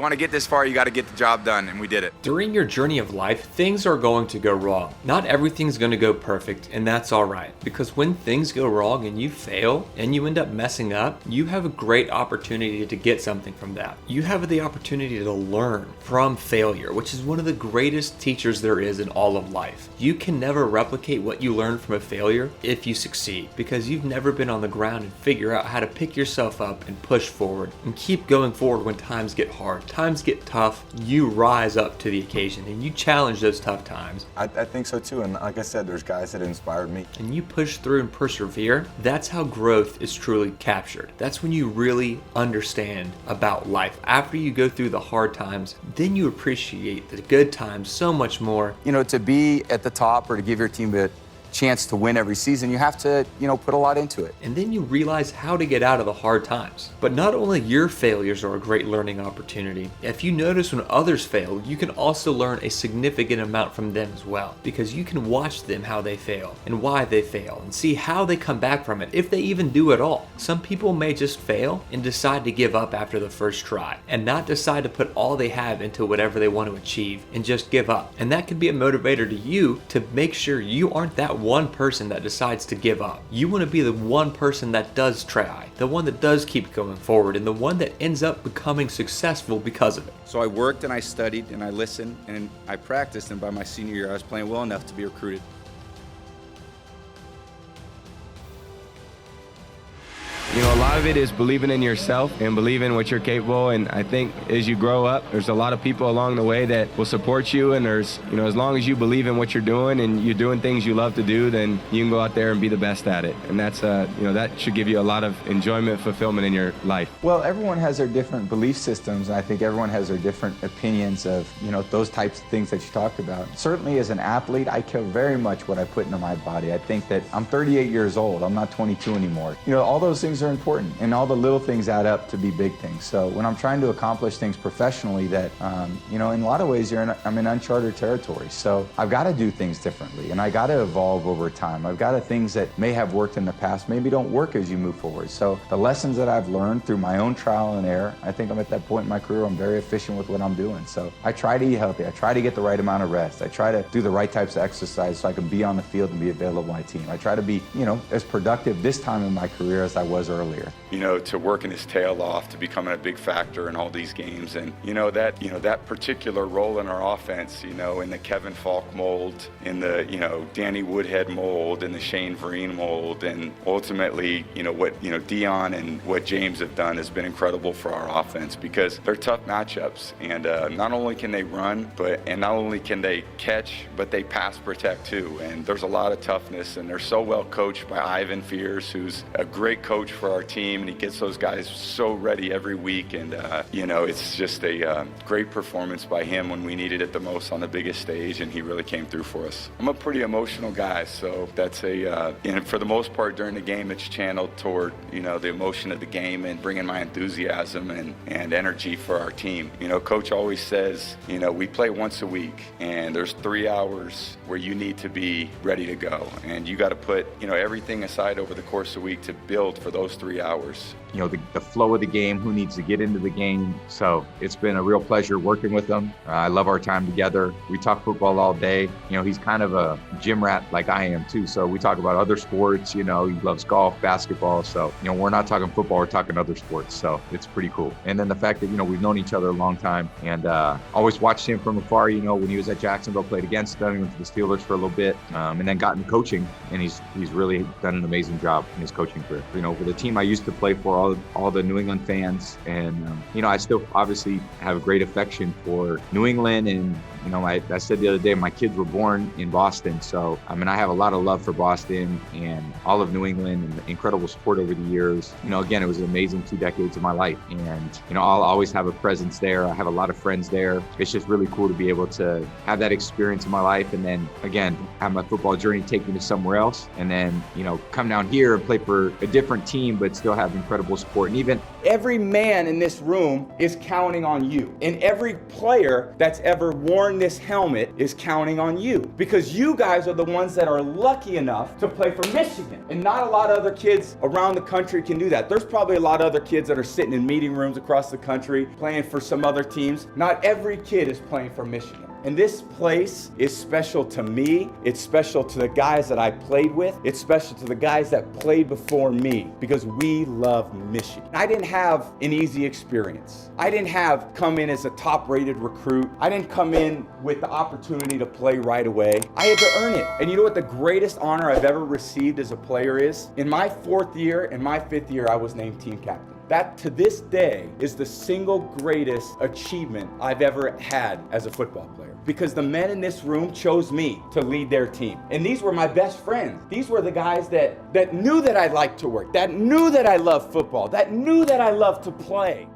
want to get this far, you got to get the job done, and we did it. During your journey of life, things are going to go wrong. Not everything's going to go perfect, and that's all right. Because when things go wrong and you fail and you end up messing up, you have a great opportunity to get something from that. You have the opportunity to learn from failure, which is one of the greatest teachers there is in all of life. You can never replicate what you learn from a failure if you succeed, because you've never been on the ground and figure out how to pick yourself up and push forward and keep going forward when times get hard. Times get tough, you rise up to the occasion and you challenge those tough times. I think so too, and like I said, there's guys that inspired me. And you push through and persevere. That's how growth is truly captured. That's when you really understand about life. After you go through the hard times, then you appreciate the good times so much more. You know, to be at the top or to give your team a chance to win every season, you have to, put a lot into it. And then you realize how to get out of the hard times. But not only your failures are a great learning opportunity, if you notice when others fail, you can also learn a significant amount from them as well, because you can watch them how they fail and why they fail and see how they come back from it, if they even do at all. Some people may just fail and decide to give up after the first try and not decide to put all they have into whatever they want to achieve and just give up. And that can be a motivator to you to make sure you aren't that one person that decides to give up. You want to be the one person that does try, the one that does keep going forward, and the one that ends up becoming successful because of it. So I worked and I studied and I listened and I practiced, and by my senior year I was playing well enough to be recruited. A lot of it is believing in yourself and believing what you're capable. And I think as you grow up, there's a lot of people along the way that will support you. And there's, as long as you believe in what you're doing and you're doing things you love to do, then you can go out there and be the best at it. And that's, that should give you a lot of enjoyment, fulfillment in your life. Well, everyone has their different belief systems. And I think everyone has their different opinions of, those types of things that you talked about. Certainly as an athlete, I care very much what I put into my body. I think that I'm 38 years old. I'm not 22 anymore. All those things are important, and all the little things add up to be big things. So when I'm trying to accomplish things professionally that, in a lot of ways I'm in uncharted territory. So I've got to do things differently, and I got to evolve over time. I've got to things that may have worked in the past, maybe don't work as you move forward. So the lessons that I've learned through my own trial and error, I think I'm at that point in my career, I'm very efficient with what I'm doing. So I try to eat healthy. I try to get the right amount of rest. I try to do the right types of exercise so I can be on the field and be available to my team. I try to be, as productive this time in my career as I was earlier. To working his tail off, to becoming a big factor in all these games. And, that particular role in our offense, in the Kevin Falk mold, in the, Danny Woodhead mold, in the Shane Vereen mold, and ultimately, what, Dion and what James have done has been incredible for our offense, because they're tough matchups. And not only can they run, and not only can they catch, but they pass protect too. And there's a lot of toughness, and they're so well coached by Ivan Fears, who's a great coach for our team, and he gets those guys so ready every week. And it's just a great performance by him when we needed it the most on the biggest stage, and he really came through for us. I'm a pretty emotional guy, so that's and for the most part during the game it's channeled toward the emotion of the game and bringing my enthusiasm and energy for our team. Coach always says we play once a week, and there's 3 hours where you need to be ready to go, and you got to put everything aside over the course of the week to build for those 3 hours. The flow of the game, who needs to get into the game. So it's been a real pleasure working with him. I love our time together. We talk football all day. He's kind of a gym rat like I am too. So we talk about other sports. He loves golf, basketball. So, we're not talking football, we're talking other sports. So it's pretty cool. And then the fact that, we've known each other a long time, and always watched him from afar, when he was at Jacksonville, played against them. He went to the Steelers for a little bit, and then got into coaching, and he's really done an amazing job in his coaching career. For the team I used to play for, all the New England fans, and I still obviously have a great affection for New England, and I said the other day, my kids were born in Boston, so I have a lot of love for Boston and all of New England, and incredible support over the years. Again, it was an amazing 2 decades of my life, and I'll always have a presence there. I have a lot of friends there. It's just really cool to be able to have that experience in my life, and then again have my football journey take me to somewhere else, and then come down here and play for a different team but still have incredible support. And even every man in this room is counting on you, and every player that's ever worn earn this helmet is counting on you, because you guys are the ones that are lucky enough to play for Michigan. And not a lot of other kids around the country can do that. There's probably a lot of other kids that are sitting in meeting rooms across the country playing for some other teams. Not every kid is playing for Michigan. And this place is special to me. It's special to the guys that I played with. It's special to the guys that played before me, because we love Michigan. I didn't have an easy experience. I didn't come in as a top-rated recruit. I didn't come in with the opportunity to play right away. I had to earn it. And you know what the greatest honor I've ever received as a player is? In my 4th year and my 5th year, I was named team captain. That, to this day, is the single greatest achievement I've ever had as a football player, because the men in this room chose me to lead their team. And these were my best friends. These were the guys that knew that I liked to work, that knew that I loved football, that knew that I loved to play.